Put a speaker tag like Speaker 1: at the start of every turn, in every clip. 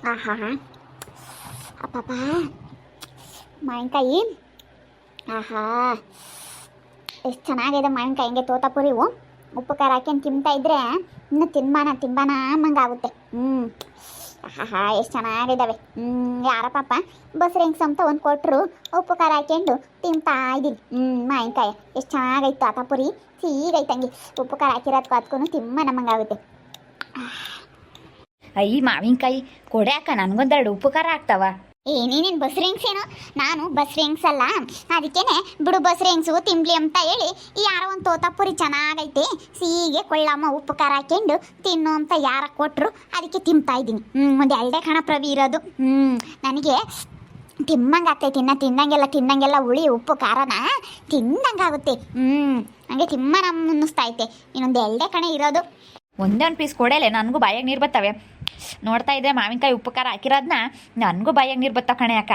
Speaker 1: ಆಹಾ ಅಪ್ಪಪ್ಪ ಮಾವಿನಕಾಯಿ. ಆಹಾ ಎಷ್ಟು ಚೆನ್ನಾಗಿದೆ ಮಾವಿನಕಾಯಿ. ಹಿಂಗೆ ತೋತಾಪುರಿವು ಉಪ್ಪು ಖಾರ ಹಾಕ್ಯಂಡು ತಿಂತಾ ಇದ್ರೆ ಇನ್ನು ತಿನ್ಬಾನ ಆಗುತ್ತೆ. ಆಹಾ ಎಷ್ಟು ಚೆನ್ನಾಗಿದ್ದಾವೆ. ಯಾರ ಪಾಪ ಬಸ್ರು ಹೆಂಗ್ಸ ಅಂತ ಒಂದು ಕೊಟ್ಟರು, ಉಪ್ಪು ಖಾರ ಹಾಕ್ಯಂಡು ತಿಂತಾ ಇದ್ದೀನಿ. ಮಾವಿನಕಾಯಿ ಎಷ್ಟು ಚೆನ್ನಾಗೈತು ಆತಾಪುರಿ, ಸೀಗೈತಂಗೆ ಉಪ್ಪು ಖಾರ ಹಾಕಿರೋದಕ್ಕೂ ಅದಕ್ಕೂ ತಿಮ್ಮನಮ್ಮಂಗಾಗುತ್ತೆ.
Speaker 2: ಈ ಮಾವಿನಕಾಯಿ ಕೊಡೆ ಅಕ್ಕ, ನನಗೊಂದೆರಡು ಉಪ್ಪು ಖಾರ ಆಗ್ತಾವ.
Speaker 1: ನೀನೇನು ಬಸ್ರು ಹೆಂಗ್ಸೇನು? ನಾನು ಬಸ್ರು ಹೆಂಗ್ಸಲ್ಲ, ಅದಕ್ಕೇನೆ ಬಿಡು ಬಸ್ರು ಹೆಂಗ್ಸು ತಿನ್ಲಿ ಅಂತ ಹೇಳಿ ಯಾರೋ ಒಂದು ತೋತಾಪುರಿ ಚೆನ್ನಾಗೈತೆ ಸೀಗೆ ಕೊಳ್ಳಮ್ಮ ಉಪ್ಪು ಖಾರ ಹಾಕ್ಯಂಡು ತಿನ್ನು ಅಂತ ಯಾರ ಕೊಟ್ಟರು, ಅದಕ್ಕೆ ತಿಂತಾ ಇದ್ದೀನಿ. ಒಂದು ಎರಡೇ ಕಣ ಪ್ರವಿ ಇರೋದು. ನನಗೆ ತಿನ್ನಂಗಾಗ್ತೈತಿ. ತಿನ್ನಂಗೆಲ್ಲ ಹುಳಿ ಉಪ್ಪು ಖಾರನ ತಿನ್ನಂಗಾಗುತ್ತೆ. ಹಂಗೆ ತಿಮ್ಮನಮ್ಮ ಅನ್ನಿಸ್ತೈತೆ. ಇನ್ನೊಂದು ಎರಡೇ ಕಣ ಇರೋದು.
Speaker 2: ಒಂದೇ ಒಂದು ಪೀಸ್ ಕೊಡಲೆ ನನಗೂ ಬಾಯಾಗ ನೀರು ಬರ್ತವೆ. ನೋಡ್ತಾ ಇದ್ರೆ ಮಾವಿನಕಾಯಿ ಉಪ್ಪು ಖಾರ ಹಾಕಿರೋದನ್ನ ನನಗೂ ಬಾಯಾಗ ನೀರು ಬರ್ತಾವ ಕಣೆ ಅಕ್ಕ.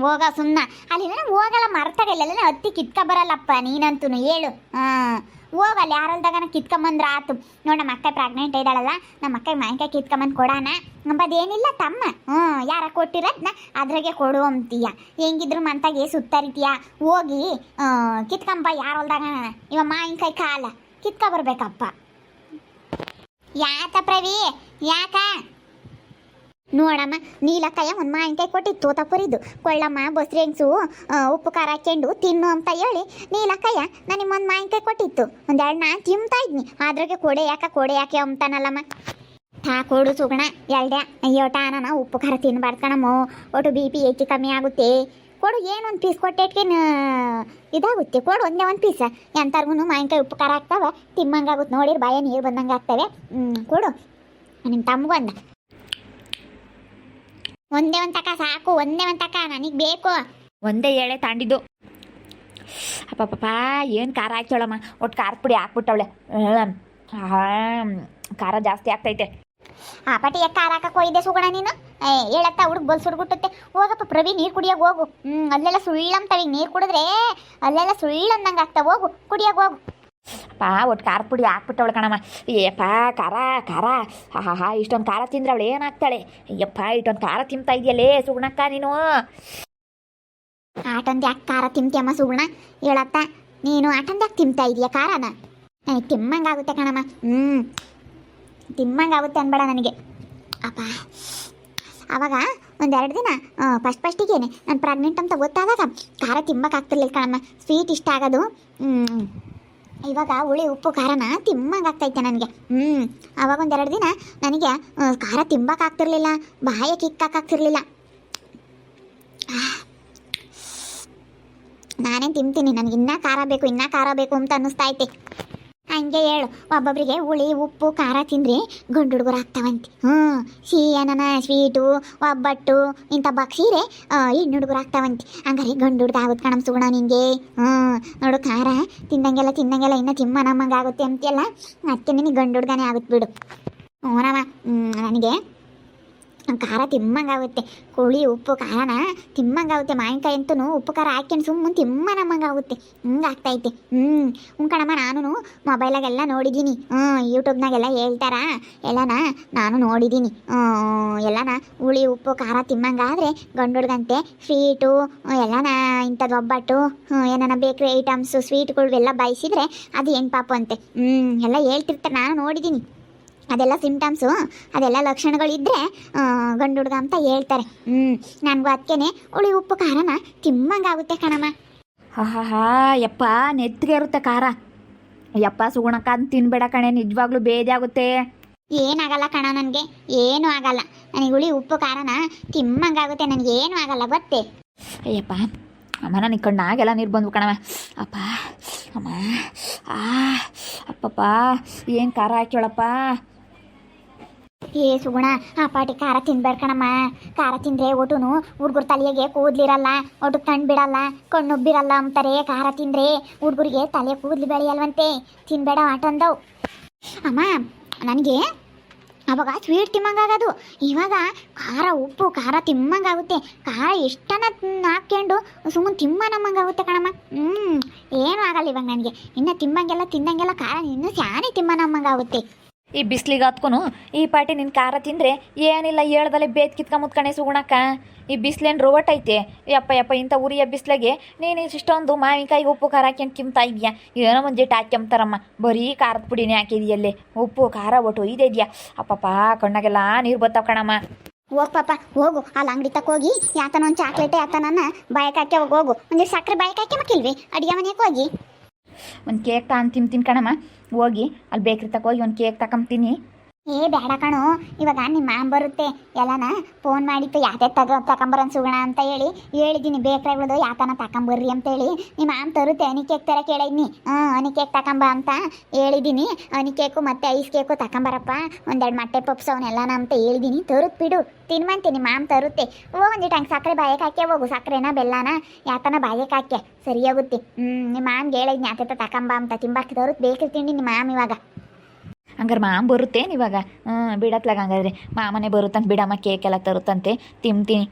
Speaker 1: ಹೋಗ ಸುಮ್ಮನ ಅಲ್ಲಿ ಹೋಗಲ್ಲ, ಮರ್ತಾಗಲ್ಲ ಹತ್ತಿ ಕಿತ್ಕ ಬರಲ್ಲಪ್ಪ ನೀನಂತೂ ಹೇಳು. ಹೋಗಲ್ಲ ಯಾರಲ್ದಾಗನ ಕಿತ್ಕೊಂಬಂದ್ರೆ ಆತು. ನೋಡಿ ನಮ್ಮ ಅಕ್ಕ ಪ್ರೆಗ್ನೆಂಟ್ ಇದ್ದಾಳಲ್ಲ, ನಮ್ಮ ಅಕ್ಕ ಮಾವಿನಕಾಯಿ ಕಿತ್ಕೊಂಬಂದು ಕೊಡೋಣ ನಂಬದೇನಿಲ್ಲ ತಮ್ಮ. ಯಾರ ಕೊಟ್ಟಿರೋದನ್ನ ಅದ್ರಾಗೆ ಕೊಡು ಅಂತೀಯ. ಹೆಂಗಿದ್ರು ಮಂತಾಗೆ ಸುತ್ತರಿತೀಯ, ಹೋಗಿ ಕಿತ್ಕೊಂಬ ಯಾರಲ್ದಾಗನ. ಇವ ಮಾವಿನಕಾಯಿ ಕಾಲ ಕಿತ್ಕ ಬರ್ಬೇಕಪ್ಪ. ಯಾಕ ಪ್ರವಿ ಯಾಕ? ನೋಡಮ್ಮ ನೀಲಕ್ಕಯ್ಯ ಒಂದು ಮಾವಿನಕಾಯಿ ಕೊಟ್ಟಿದ್ದು ತೋತಾಪುರಿದು. ಕೊಳ್ಳಮ್ಮ ಬಸ್ರಿ ಹೆಂಗ್ಸು ಉಪ್ಪು ಖಾರ ಹಾಕ್ಯಂಡು ತಿನ್ನು ಅಂತ ಹೇಳಿ ನೀಲಕ್ಕಯ್ಯ ನನಗೆ ಒಂದು ಮಾವಿನಕಾಯಿ ಕೊಟ್ಟಿತ್ತು. ಒಂದೆರಡು ನಾನು ತಿಂತಾ ಇದ್ನಿ, ಅದ್ರಾಗೆ ಕೊಡೆ ಯಾಕೆ ಅಂತಾನಲ್ಲಮ್ಮ. ಕೊಡು ಸುಗಣ ಎರಡೆ. ಅಯ್ಯೋ ಟಾನ ಉಪ್ಪು ಖಾರ ತಿನ್ನಬಾರ್ದು ಕಣಮ್ಮ, ಒಟ್ಟು ಬಿ ಪಿ ಹೆಚ್ಚು ಕಮ್ಮಿ ಆಗುತ್ತೆ. ಕೊಡು, ಏನೊಂದು ಪೀಸ್ ಕೊಟ್ಟೆಟ್ಗೆ ಇದಾಗುತ್ತೆ. ಕೊಡು ಒಂದೇ ಒಂದು ಪೀಸ. ಎಂಥರ್ಗು ಮಾವಿನಕಾಯಿ ಉಪ್ಪು ಖಾರ ಹಾಕ್ತಾವ ತಿಮ್ಮಂಗಾಗುತ್ತೆ. ನೋಡಿರಿ ಬಾಯ ನೀರು ಬಂದಂಗೆ ಆಗ್ತವೆ. ಕೊಡು ನಿಮ್ಮ ತಮ್ಮಗೂ ಅಂದ. ಒಂದೇ ಒಂದು ತಕ ಸಾಕು, ಒಂದೇ ಒಂದು ತಕ ನನಗೆ ಬೇಕು.
Speaker 2: ಒಂದೇ ಎಳೆ ತಾಂಡಿದ್ದು. ಅಪ್ಪಪ್ಪ ಏನು ಖಾರ ಹಾಕ್ತವಳಮ್ಮ, ಒಟ್ಟು ಖಾರದ ಪುಡಿ ಹಾಕ್ಬಿಟ್ಟವಳೆ. ಖಾರ ಜಾಸ್ತಿ ಆಗ್ತೈತೆ.
Speaker 1: ಪಟಿ ಖಾರ ಹಾಕಕ್ಕೆ ಹೋಯ್ದೆ ಸುಗಣ ನೀನು. ಹೇಳತ್ತ ಹುಡುಗ ಬಲ್ ಸುಡ್ಗುಟ್ಟುತ್ತೆ. ಹೋಗಪ್ಪ ಪ್ರವಿ ನೀರು ಕುಡಿಯೋಕೆ ಹೋಗು. ಅಲ್ಲೆಲ್ಲ ಸುಳ್ಳಂತವೆ ನೀರು ಕುಡಿದ್ರೆ ಅಲ್ಲೆಲ್ಲ ಸುಳ್ಳಂದಂಗೆ ಆಗ್ತಾವೆ. ಹೋಗು ಕುಡಿಯೋಕೆ ಹೋಗು.
Speaker 2: ಒಟ್ಟು ಖಾರದ ಪುಡಿ ಹಾಕ್ಬಿಟ್ಟವಳೆ ಕಣಮ್ಮ. ಏಪ್ಪ ಖಾರ ಇಷ್ಟೊಂದು ಖಾರ ತಿಂದ್ರೆ ಅವಳು ಏನಾಗ್ತಾಳೆ? ಅಯ್ಯಪ್ಪ ಇಷ್ಟೊಂದು ಖಾರ ತಿಂತಾ ಇದೆಯಲ್ಲೇ ಸುಗುಣಕ್ಕ ನೀನು.
Speaker 1: ಆಟೊಂದು ಯಾಕೆ ಖಾರ ತಿಂತೀಯಮ್ಮ ಸುಗುಣ? ಹೇಳತ್ತ ನೀನು ಆಟೊಂದು ಯಾಕೆ ತಿಂತಾ ಇದೀಯ ಖಾರನ? ನನಗೆ ತಿಮ್ಮಂಗಾಗುತ್ತೆ ಕಣಮ್ಮ. ತಿಮ್ಮಂಗಾಗುತ್ತೆ ಅನ್ಬೇಡ ನನಗೆ ಅಪ್ಪ. ಆವಾಗ ಒಂದೆರಡು ದಿನ ಫಸ್ಟಿಗೇನೆ ನಾನು ಪ್ರೆಗ್ನೆಂಟ್ ಅಂತ ಗೊತ್ತಾದಾಗ ಖಾರ ತಿಮ್ಮಕ್ಕಾಗ್ತಿರ್ಲಿಲ್ಲ ಕಣಮ್ಮ. ಸ್ವೀಟ್ ಇಷ್ಟ ಆಗೋದು. ಇವಾಗ ಹುಳಿ ಉಪ್ಪು ಖಾರನ ತಿಮ್ಮಂಗಾಗ್ತೈತೆ ನನಗೆ. ಆವಾಗ ಒಂದೆರಡು ದಿನ ನನಗೆ ಖಾರ ತಿಂಬಕ್ಕಾಗ್ತಿರ್ಲಿಲ್ಲ, ಬಾಯ ಕಿಕ್ಕಾಗ್ತಿರ್ಲಿಲ್ಲ. ನಾನೇನು ತಿಂತೀನಿ, ನನಗೆ ಇನ್ನೂ ಖಾರ ಬೇಕು ಅಂತ ಅನ್ನಿಸ್ತಾ ಐತೆ. ಹಂಗೆ ಹೇಳು, ಒಬ್ಬೊಬ್ಬರಿಗೆ ಹುಳಿ ಉಪ್ಪು ಖಾರ ತಿಂದರೆ ಗಂಡು ಹುಡುಗರು ಆಗ್ತಾವಂತೆ. ಸಿಹಿಯನ ಸ್ವೀಟು ಒಬ್ಬಟ್ಟು ಇಂಥ ಬಕ್ಸೀರೆ ಹೆಣ್ಣು ಹುಡುಗರು ಆಗ್ತಾವಂತೆ. ಹಂಗಾರೆ ಗಂಡು ಹುಡುಗ ಆಗುತ್ತೆ ಕಣಮ್ಮ ಸುಗುಣ ನಿನಗೆ. ನೋಡು ಖಾರ ತಿಂದಂಗೆಲ್ಲ ಇನ್ನೂ ತಿಮ್ಮ ನಮ್ಮಂಗೆ ಆಗುತ್ತೆ ಅಂತೆಲ್ಲ, ಅದಕ್ಕೆ ನಿನಗೆ ಗಂಡು ಹುಡುಗನೇ ಆಗುತ್ತೆ ಬಿಡು. ನಮ್ಮ ನನಗೆ ಖಾರ ತಿಮ್ಮಂಗಾಗುತ್ತೆ. ಹುಳಿ ಉಪ್ಪು ಖಾರನ ತಿಮ್ಮಂಗಾಗುತ್ತೆ. ಮಾವಿನಕಾಯಿ ಅಂತೂ ಉಪ್ಪು ಖಾರ ಹಾಕ್ಯಂಡು ಸುಮ್ಮನೆ ತಿಮ್ಮ ನಮ್ಮಂಗಾಗುತ್ತೆ. ಹಿಂಗಾಗ್ತೈತೆ. ಕಣಮ್ಮ ನಾನು ಮೊಬೈಲಾಗೆಲ್ಲ ನೋಡಿದ್ದೀನಿ, ಯೂಟ್ಯೂಬ್ನಾಗೆಲ್ಲ ಹೇಳ್ತಾರ ಎಲ್ಲನ ನಾನು ನೋಡಿದ್ದೀನಿ. ಎಲ್ಲನ ಹುಳಿ ಉಪ್ಪು ಖಾರ ತಿಮ್ಮಂಗಾದರೆ ಗಂಡು ಹುಡುಗಂತೆ ಸ್ವೀಟು ಎಲ್ಲನ ಇಂಥದ್ದು ಒಬ್ಬಟ್ಟು ಏನಾನ ಬೇಕ್ರಿ ಐಟಮ್ಸು ಸ್ವೀಟ್ಗಳು ಎಲ್ಲ ಬಯಸಿದ್ರೆ ಅದು ಹೆಣ್ಣು ಪಾಪು ಅಂತೆ. ಎಲ್ಲ ಹೇಳ್ತಿರ್ತಾರೆ, ನಾನು ನೋಡಿದ್ದೀನಿ. ಅದೆಲ್ಲ ಸಿಂಪ್ಟಮ್ಸು, ಅದೆಲ್ಲ ಲಕ್ಷಣಗಳಿದ್ದರೆ ಗಂಡು ಹುಡುಗ ಅಂತ ಹೇಳ್ತಾರೆ. ನನಗೂ ಅದಕ್ಕೇನೆ ಹುಳಿ ಉಪ್ಪು ಖಾರನ ತಿಮ್ಮಂಗಾಗುತ್ತೆ ಕಣಮ್ಮ.
Speaker 2: ಯಪ್ಪ ನೆತ್ತಿಗೆ ಇರುತ್ತೆ ಖಾರ. ಯಪ್ಪ ಸುಗುಣಕ್ಕ ಅಂತ ತಿನ್ಬೇಡ ಕಣೆ, ನಿಜವಾಗ್ಲೂ ಬೇಜಾಗುತ್ತೆ.
Speaker 1: ಏನಾಗಲ್ಲ ಕಣ, ನನಗೆ ಏನೂ ಆಗಲ್ಲ. ನನಗೆ ಹುಳಿ ಉಪ್ಪು ಖಾರನ ತಿಮ್ಮಂಗಾಗುತ್ತೆ, ನನಗೆ ಏನೂ ಆಗಲ್ಲ ಗೊತ್ತೇ.
Speaker 2: ಅಯ್ಯಪ್ಪ ಅಮ್ಮ ನನಗೆ ಕಣ್ಣಾಗೆಲ್ಲ ನೀರು ಬಂದ್ವು ಕಣವ. ಅಪ್ಪ ಅಮ್ಮ ಅಪ್ಪಪ್ಪ ಏನು ಖಾರ ಹಾಕ್ಯಳಪ್ಪ.
Speaker 1: ಸುಗುಣ ಆ ಪಾಟಿ ಖಾರ ತಿನ್ಬೇಡ ಕಣಮ್ಮ. ಖಾರ ತಿಂದರೆ ಒಟುನು ಹುಡುಗರ ತಲೆಗೆ ಕೂದಲಿರಲ್ಲ, ಒಟ್ಟು ಕಣ್ಣು ಬಿಡಲ್ಲ, ಕಣ್ಣುಬ್ಬಿರಲ್ಲ ಅಂತಾರೆ. ಖಾರ ತಿಂದರೆ ಹುಡುಗರಿಗೆ ತಲೆ ಕೂದಲು ಬೆಳೆಯಲ್ವಂತೆ. ತಿನ್ಬೇಡ ಆಟಂದವು ಅಮ್ಮ. ನನಗೆ ಅವಾಗ ಸ್ವೀಟ್ ತಿಮ್ಮಂಗಾಗೋದು, ಇವಾಗ ಖಾರ ಉಪ್ಪು ಖಾರ ತಿಮ್ಮಂಗಾಗುತ್ತೆ. ಖಾರ ಎಷ್ಟನ್ನ ಹಾಕ್ಕೊಂಡು ಸುಮ್ಮನೆ ತಿಮ್ಮ ನಮ್ಮಂಗಾಗುತ್ತೆ ಕಣಮ್ಮ. ಏನೂ ಆಗಲ್ಲ ಇವಾಗ ನನಗೆ. ಇನ್ನು ತಿನ್ನಂಗೆಲ್ಲ ಖಾರ ಇನ್ನೂ ಸ್ಯಾನೆ ತಿಮ್ಮ ನಮ್ಮಂಗಾಗುತ್ತೆ.
Speaker 2: ಈ ಬಿಸಿಲಿಗೆ ಹತ್ಕೊನು ಈ ಪಾಟಿ ನಿನ್ನ ಖಾರ ತಿಂದರೆ ಏನಿಲ್ಲ ಹೇಳ್ದಲ್ಲೇ ಬೇತ್ ಕಿತ್ಕೊಂಬುತ್ಕಣೆ ಸುಗುಣಕ್ಕ. ಈ ಬಿಸಿಲೇನು ರೋವಟ್ ಐತೆ ಯಪ್ಪ ಇಂಥ ಉರಿಯ ಬಿಸಿಲಿಗೆ ನೀನು ಇಷ್ಟೊಂದು ಮಾವಿನಕಾಯಿಗೆ ಉಪ್ಪು ಖಾರ ಹಾಕ್ಯಂಡು ತಿಂತಾ ಇದೆಯಾ? ಏನೋ ಮುಂಜೆಟ್ಟು ಹಾಕ್ಯಂತಾರಮ್ಮ, ಬರೀ ಖಾರದ ಪುಡಿನೇ ಹಾಕಿದೆಯಲ್ಲೇ, ಉಪ್ಪು ಖಾರ ಒಟ್ಟು ಇದೆಯಾ? ಅಪ್ಪಪ್ಪ ಕಣ್ಣಾಗೆಲ್ಲ ನೀರು ಬರ್ತಾವ ಕಣಮ್ಮ.
Speaker 1: ಹೋಗ್ ಪಾಪ ಹೋಗು, ಅಲ್ಲಿ ಅಂಗಡಿ ತಕ್ಕ ಹೋಗಿ ಯಾತನ ಒಂದು ಚಾಕ್ಲೇಟೇ ಯಾತನನ್ನ ಬಾಯಕ್ಕೆ ಹಾಕಿ ಹೋಗು, ಒಂದು ಸಕ್ಕರೆ ಬಾಯಕ್ಕೆ ಹಾಕಿ ಮಕ್ಕಿಲ್ವಿ ಅಡುಗೆ ಮನೆಗೆ ಹೋಗಿ
Speaker 2: ಒಂದು ಕೇಕ್ ತಿಂತೀನಿ ಕಣಮ್ಮ. ಹೋಗಿ ಅಲ್ಲಿ ಬೇಕ್ರಿ ತಕ ಹೋಗಿ ಒಂದು ಕೇಕ್ ತಗೊಂತೀನಿ.
Speaker 1: ಏ ಬೇಡ ಕಣೋ, ಇವಾಗ ನಿಮ್ಮ ಮಾಮ್ ಬರುತ್ತೆ ಎಲ್ಲನ ಫೋನ್ ಮಾಡಿತ್ತು ಯಾತೆ ತಗೊಂಬರನ್ ಸುಗಣ ಅಂತ ಹೇಳಿದ್ದೀನಿ. ಬೇಕ್ರಾಗ್ಬೋದು ಯಾತನ ತಗೊಂಬರ್ರಿ ಅಂತೇಳಿ ನಿಮ್ಮ ಮಾಮ್ ತರುತ್ತೆ. ಹನಿ ಕೇಕ್ ಥರ ಕೇಳಿದ್ನಿ. ಹನಿ ಕೇಕ್ ತಗೊಂಬ ಅಂತ ಹೇಳಿದ್ದೀನಿ. ಹನಿ ಕೇಕು ಮತ್ತು ಐಸ್ ಕೇಕು ತಗೊಂಬರಪ್ಪ, ಒಂದೆರಡು ಮೊಟ್ಟೆ ಪಪ್ಸ್ ಅವನ್ನೆಲ್ಲನ ಅಂತ ಹೇಳಿದ್ದೀನಿ. ತರುತ್ ಬಿಡು, ತಿನ್ಮಂತೀನಿ ಮಾಮ್ ತರುತ್ತೆ. ಒಂದಿಟ್ಟು ಹಂಗೆ ಸಕ್ಕರೆ ಬಾಯಕ್ಕೆ ಹಾಕಿ ಹೋಗು, ಸಕ್ಕರೆನ ಬೆಲ್ಲನ ಯಾತನ ಬಾಯಕ್ಕೆ ಹಾಕ್ಯ ಸರಿಯಾಗುತ್ತೆ. ನಿಮ್ಮ ಮಾಮ್ಗೆ ಹೇಳಿದ್ನಿ ಯಾತೆ ತಗೊಂಬ ಅಂತ, ತಿಂಬಾಕಿ ತರುತ್ ಬೇಕ್ರಿ ತಿಂಡಿ ನಿಮ್ಮ ಮಾಮ್ ಇವಾಗ.
Speaker 2: ಹಂಗಾರೆ ಮಾಮ ಬರುತ್ತೇನು ಇವಾಗ? ಬಿಡತ್ಲಾಗ ಹಂಗಾದ್ರೆ ಮಾಮನೇ ಬರುತ್ತಂತ ಬಿಡಮ್ಮ, ಕೇಕೆಲ್ಲ ತರುತ್ತಂತೆ ತಿಂತೀನಿ.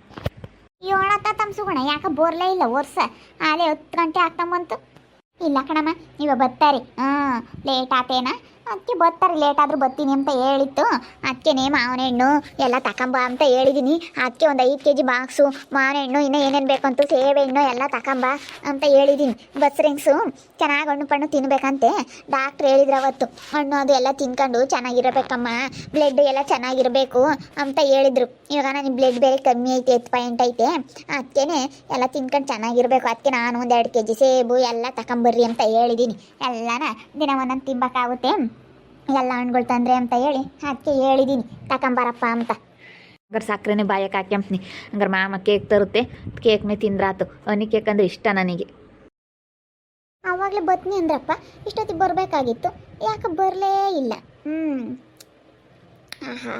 Speaker 1: ಏಳತ್ತ ತಮ್ಮ ಸುಗುಣ ಯಾಕೆ ಬೋರ್ಲೇ ಇಲ್ಲ ವರ್ಷ ಆಲೇ 10 ಗಂಟೆ ಆಗ್ತಂಬಂತು. ಇಲ್ಲ ಕಣಮ್ಮ ಇವಾಗ ಬರ್ತಾರೆ. ಲೇಟ್ ಆತೇನ ಅದಕ್ಕೆ ಬರ್ತಾರೆ, ಲೇಟ್ ಆದರೂ ಬರ್ತೀನಿ ಅಂತ ಹೇಳಿತ್ತು. ಅದಕ್ಕೆ ಮಾವಿನ ಹಣ್ಣು ಎಲ್ಲ ತಗೊಂಬ ಅಂತ ಹೇಳಿದ್ದೀನಿ. ಅದಕ್ಕೆ ಒಂದು 5 kg ಬಾಕ್ಸು ಮಾವಿನ ಹಣ್ಣು, ಇನ್ನೂ ಏನೇನು ಬೇಕಂತೂ ಸೇಬೆ ಹಣ್ಣು ಎಲ್ಲ ತಗೊಂಬ ಅಂತ ಹೇಳಿದ್ದೀನಿ. ಬಸ್ರಿಂಗ್ಸು ಚೆನ್ನಾಗಿ ಹಣ್ಣು ಪಣ್ಣು ತಿನ್ಬೇಕಂತೆ ಡಾಕ್ಟ್ರ್ ಹೇಳಿದ್ರು ಅವತ್ತು. ಹಣ್ಣು ಅದು ಎಲ್ಲ ತಿನ್ಕೊಂಡು ಚೆನ್ನಾಗಿರಬೇಕಮ್ಮ, ಬ್ಲಡ್ ಎಲ್ಲ ಚೆನ್ನಾಗಿರಬೇಕು ಅಂತ ಹೇಳಿದರು. ಇವಾಗ ನನಗೆ ಬ್ಲಡ್ ಬೇರೆ ಕಮ್ಮಿ ಐತೆ, 10 ಪಾಯಿಂಟ್ ಐತೆ. ಅದಕ್ಕೆ ಎಲ್ಲ ತಿನ್ಕೊಂಡು ಚೆನ್ನಾಗಿರಬೇಕು. ಅದಕ್ಕೆ ನಾನು ಒಂದು 2 kg ಸೇಬು ಎಲ್ಲ ತಗೊಂಬರ್ರಿ ಅಂತ ಹೇಳಿದ್ದೀನಿ. ಎಲ್ಲನ ದಿನ ಒಂದೊಂದು ತಿನ್ಬೇಕಾಗುತ್ತೆ, ಎಲ್ಲ ಹಣ್ಣುಗಳು ತಂದ್ರೆ ಅಂತ ಹೇಳಿ ಅದಕ್ಕೆ ಹೇಳಿದ್ದೀನಿ ತಗೊಂಬರಪ್ಪ ಅಂತ.
Speaker 2: ಹಂಗಾರೆ ಸಕ್ಕರೆನೇ ಬಾಯಕ್ಕೆ ಹಾಕ್ಯಂಪ್ನಿ. ಹಂಗಾರೆ ಮಾಮ ಕೇಕ್ ತರುತ್ತೆ, ಕೇಕ್ನೇ ತಿಂದ್ರಾತು. ಹನಿ ಕೇಕ್ ಅಂದರೆ ಇಷ್ಟ ನನಗೆ.
Speaker 1: ಆವಾಗಲೇ ಬತ್ನಿ ಅಂದ್ರಪ್ಪ, ಇಷ್ಟೊತ್ತಿಗೆ ಬರಬೇಕಾಗಿತ್ತು, ಯಾಕೆ ಬರಲೇ ಇಲ್ಲ. ಆಹಾ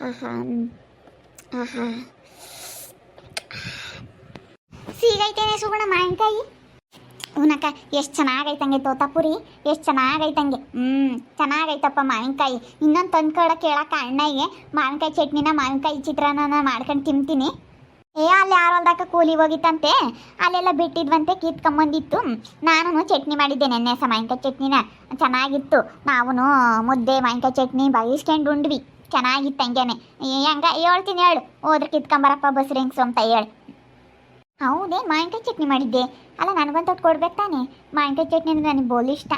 Speaker 1: ಆಹಾ ಆಹಾ ಸೀಗೈತೇನೆ ಸುಗುಣ ಮಾವಿನಕಾಯಿ. ಉನಕ ಎಷ್ಟು ಚೆನ್ನಾಗೈತಂಗೆ ತೋತಾಪುರಿ, ಎಷ್ಟು ಚೆನ್ನಾಗೈತಂಗೆ. ಚೆನ್ನಾಗೈತಪ್ಪ ಮಾವಿನಕಾಯಿ. ಇನ್ನೊಂದು ತಂದ್ಕೊಡ ಕೇಳಕ್ಕ ಅಣ್ಣಗೆ ಮಾವಿನಕಾಯಿ ಚಟ್ನಿನ ಮಾವಿನಕಾಯಿ ಚಿತ್ರಾನ್ನ ಮಾಡ್ಕೊಂಡು ತಿಂತೀನಿ. ಅಲ್ಲಿ ಯಾರೊಲ್ದಾಕ ಕೂಲಿ ಹೋಗಿತ್ತಂತೆ, ಅಲ್ಲೆಲ್ಲ ಬಿಟ್ಟಿದ್ವಂತೆ, ಕಿತ್ಕೊಂಬಂದಿತ್ತು. ನಾನು ಚಟ್ನಿ ಮಾಡಿದ್ದೆ ನೆನ್ನೆ ಮಾವಿನಕಾಯಿ ಚಟ್ನಿನ, ಚೆನ್ನಾಗಿತ್ತು. ನಾವು ಮುದ್ದೆ ಮಾವಿನಕಾಯಿ ಚಟ್ನಿ ಬಯಸ್ಕೊಂಡು ಉಂಡ್ವಿ, ಚೆನ್ನಾಗಿತ್ತು. ಹಂಗೇನೆ ಹೇಳ್ತೀನಿ ಹೇಳು, ಹೋದ್ರೆ ಕಿತ್ಕೊಂಬರಪ್ಪ ಬಸ್ರಿಂಗ್ಸು ಅಂತ ಹೇಳಿ. ಹೌದೇನು ಮಾವಿನಕಾಯಿ ಚಟ್ನಿ ಮಾಡಿದ್ದೆ? ಅಲ್ಲ ನನಗೊಂದು ಕೊಡ್ಬೇಕು ತಾನೆ, ಮಾವಿನಕಾಯಿ ಚಟ್ನಿ ಅಂದರೆ ನನಗೆ ಬೋಲ್ ಇಷ್ಟ.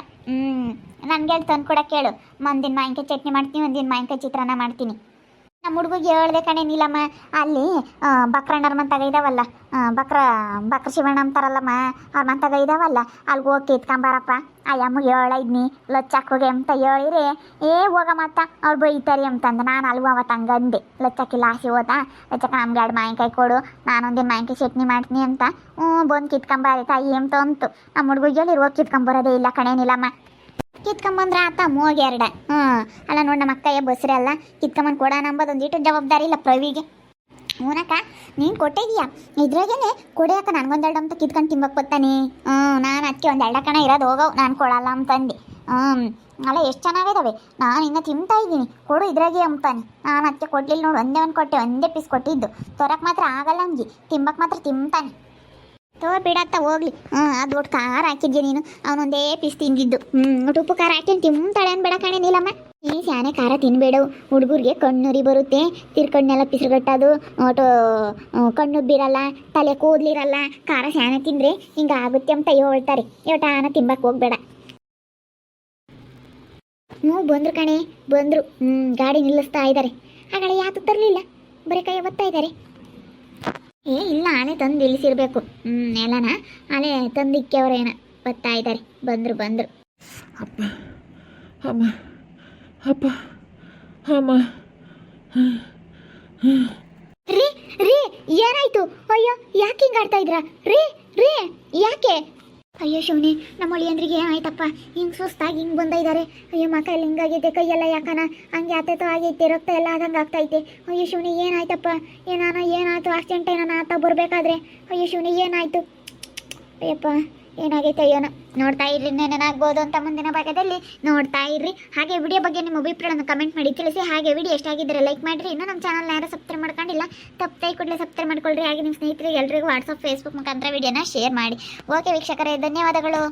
Speaker 1: ನನಗೆ ಅಲ್ಲಿ ತಂದು ಕೊಡಕ್ಕೆ ಹೇಳು. ಒಂದಿನ ಮಾವಿನಕಾಯಿ ಚಟ್ನಿ ಮಾಡ್ತೀನಿ, ಒಂದಿನ ಮಾವಿನಕಾಯಿ ಚಿತ್ರಾನ್ನ ಮಾಡ್ತೀನಿ. ನಮ್ಮ ಹುಡುಗಿಗೆ ಹೇಳ್ದೆ ಕಣೆ ನೀಲಮ್ಮ, ಅಲ್ಲಿ ಬಕ್ರಣ್ಣರ ಮಂತಾಗ ಇದಾವಲ್ಲ, ಬಕ್ರ ಶಿವಣ್ಣ ಅಂತಾರಲ್ಲಮ್ಮ, ಅವ್ರ ಮಂತಾಗ ಇದಾವಲ್ಲ, ಅಲ್ಲಿಗೆ ಹೋಗಿ ಕಿತ್ಕೊಂಬಾರಪ್ಪ. ಅಯ್ಯಮ್ಮಗೆ ಹೇಳಿದ್ನಿ ಲಚ್ಚಾಕೋಗೆ ಅಂತ ಹೇಳಿರಿ, ಹೋಗ ಮತ್ತ ಅವ್ರು ಬೈತಾರೆ ಅಂತಂದು. ನಾನು ಅಲ್ವ ಅವತ್ತು ಹಂಗಂದೆ, ಲಚ್ಚಕ್ಕಿಲ್ಲ ಆಸೆ ಹೋದ, ಲಚ್ಚಕ್ಕ ನಮ್ಗೆ 2 ಮಾವಿನಕಾಯಿ ಕೊಡು, ನಾನೊಂದಿನ ಮಾವಿನಕಾಯಿ ಚಟ್ನಿ ಮಾಡ್ತೀನಿ ಅಂತ. ಬಂದು ಕಿತ್ಕೊಂಬಾರಿ ತಾಯಿ ಅಂತ ಅಂತು. ನಮ್ಮ ಹುಡುಗಿಗೆ ಹೇಳಿ ಹೋಗಿ ಕಿತ್ಕೊಂಬರೋದೇ ಇಲ್ಲ ಕಣೆ ನೀಲಮ್ಮ. ಕಿತ್ಕೊಂಬಂದ್ರೆ ಆತ ಮೂಗೆರಡ. ಅಲ್ಲ ನೋಡಿ ನಮ್ಮ ಅಕ್ಕಯ್ಯ ಬಸ್ರೆ ಅಲ್ಲ, ಕಿತ್ಕೊಂಬಂದು ಕೊಡೋಣ ಅಂಬೋದೊಂದಿಟ್ಟು ಜವಾಬ್ದಾರಿ ಇಲ್ಲ ಪ್ರವಿಗೆ. ಹೂನಕ್ಕ ನೀನು ಕೊಟ್ಟಿದೀಯಾ, ಇದ್ರಾಗೇನೆ ಕೊಡಿಯಕ್ಕ ನನಗೊಂದೆರಡು ಅಂತ ಕಿತ್ಕೊಂಡು ತಿಂಬಕ್ಕೆ ಬರ್ತಾನೆ. ನಾನು ಅದಕ್ಕೆ ಒಂದು 2 ಕಣ ಇರೋದು ಹೋಗವು, ನಾನು ಕೊಡಲ್ಲ ಅಂತಂದು. ಅಲ್ಲ ಎಷ್ಟು ಚೆನ್ನಾಗಿದ್ದಾವೆ, ನಾನು ಇನ್ನೂ ತಿಂತಾ ಇದ್ದೀನಿ, ಕೊಡು ಇದ್ರಾಗೆ ಅಂತಾನೆ. ನಾನು ಅದಕ್ಕೆ ಕೊಡಲಿಲ್ಲ ನೋಡು, ಒಂದೇ ಕೊಟ್ಟೆ, ಒಂದೇ ಪೀಸ್ ಕೊಟ್ಟಿದ್ದು. ತೊರಕ್ಕೆ ಮಾತ್ರ ಆಗಲ್ಲ ಅಂಜಿ, ತಿಂಬಕ್ಕೆ ಮಾತ್ರ ತಿಂತಾನೆ. ಬಿಡತ್ತ ಹೋಗ್ಲಿ. ಅದು ಒಟ್ಟು ಖಾರ ಹಾಕಿದ್ಯ ನೀನು, ಅವನೊಂದೇ ಪೀಸ್ ತಿಂದಿದ್ದು. ಒಟ್ಟು ಉಪ್ಪು ಖಾರ ಹಾಕಿ ತಿಂತಾಳೆ ಅನ್ಬೇಡ ಕಣೆ ನೀಲಮ್ಮ. ಈ ಸ್ಯಾನೆ ಖಾರ ತಿನ್ಬೇಡವು, ಹುಡುಗರಿಗೆ ಕಣ್ಣುರಿ ಬರುತ್ತೆ, ತಿರ್ಕಣ್ಣೆಲ್ಲ ಪಿಸ್ರುಗಟ್ಟೋದು, ಒಟ್ಟು ಕಣ್ಣು ಬಿರಲ್ಲ, ತಲೆ ಕೂದಲಿರಲ್ಲ. ಖಾರ ಸ್ಯಾನೆ ತಿಂದರೆ ಹಿಂಗೆ ಆಗುತ್ತೆ ಅಂತ ಹೇಳ್ತಾರೆ. ಆನ ತಿಂಬಕ್ಕೆ ಹೋಗ್ಬೇಡ. ಬಂದರು ಕಣೆ ಬಂದರು. ಗಾಡಿ ನಿಲ್ಲಿಸ್ತಾ ಇದ್ದಾರೆ. ಹಾಗಾದ್ರೆ ಯಾತು ತರಲಿಲ್ಲ, ಬರೀ ಕೈ ಬರ್ತಾ ಇದ್ದಾರೆ. ಇಲ್ಲ ಆನೆ ತಂದು ನಿಲ್ಲಿಸಿರ್ಬೇಕು. ಎಲ್ಲನ ಆನೆ ತಂದಿಕ್ಕವ್ರೇನ ಬರ್ತಾ ಇದ್ದಾರೆ. ಬಂದರು.
Speaker 3: ಅಪ್ಪ ಅಮ್ಮ ಅಪ್ಪ ಅಮ್ಮ.
Speaker 1: ರೀ ಏನಾಯ್ತು? ಅಯ್ಯೋ ಯಾಕೆ ಹಿಂಗೆ ಆಡ್ತಾ ಇದ್ರಾ? ರೀ ಯಾಕೆ? ಅಯ್ಯೋ ಶಿವನೇ, ನಮ್ಮ ಅಳಿಯಂದ್ರಿಗೆ ಏನಾಯ್ತಪ್ಪ, ಹಿಂಗೆ ಸುಸ್ತಾಗಿ ಹಿಂಗೆ ಬಂದ ಇದ್ದಾರೆ. ಅಯ್ಯೋ ಮಕ್ಕಳು ಹಿಂಗಾಗೈತೆ, ಕೈಯೆಲ್ಲ ಯಾಕನ ಹಂಗೆ ಆತೈತೋ ಆಗೈತೆ, ರಕ್ತ ಎಲ್ಲ ಆದಂಗೆ ಆಗ್ತೈತೆ. ಅಯ್ಯೋ ಶಿವನೇ ಏನಾಯ್ತಪ್ಪ, ಏನಾಯ್ತು? ಆಕ್ಸಿಡೆಂಟ್ ಏನಾನ ಆತ ಬರಬೇಕಾದ್ರೆ. ಅಯ್ಯೋ ಶಿವನೇ ಏನಾಯ್ತು? ಅಯ್ಯಪ್ಪ ಏನಾಗೈತೆ ಏನೋ. ನೋಡ್ತಾ ಇರ್ರಿ, ಏನಾಗ್ಬೋದು ಅಂತ ಮುಂದಿನ ಭಾಗದಲ್ಲಿ ನೋಡ್ತಾ ಇರ್ರಿ. ಹಾಗೆ ವಿಡಿಯೋ ಬಗ್ಗೆ ನಿಮ್ಮ ಅಭಿಪ್ರಾಯವನ್ನು ಕಮೆಂಟ್ ಮಾಡಿ ತಿಳಿಸಿ. ಹಾಗೆ ವಿಡಿಯೋ ಎಷ್ಟಾಗಿದ್ದರೆ ಲೈಕ್ ಮಾಡಿರಿ. ಇನ್ನೂ ನಮ್ಮ ಚಾನಲ್ನ ಯಾರು ಸಬ್ಸ್ಕ್ರೈಬ್ ಮಾಡ್ಕೊಂಡಿಲ್ಲ, ತಪ್ಪದೇ ಕೂಡಲೇ ಸಬ್ಸ್ಕ್ರೈಬ್ ಮಾಡ್ಕೊಳ್ರಿ. ಹಾಗೆ ನಿಮ್ಮ ಸ್ನೇಹಿತರಿಗೆ ಎಲ್ರಿಗೂ ವಾಟ್ಸಪ್ ಫೇಸ್ಬುಕ್ ಮುಖಾಂತರ ವಿಡಿಯೋನ ಶೇರ್ ಮಾಡಿ. ಓಕೆ ವೀಕ್ಷಕರೇ, ಧನ್ಯವಾದಗಳು.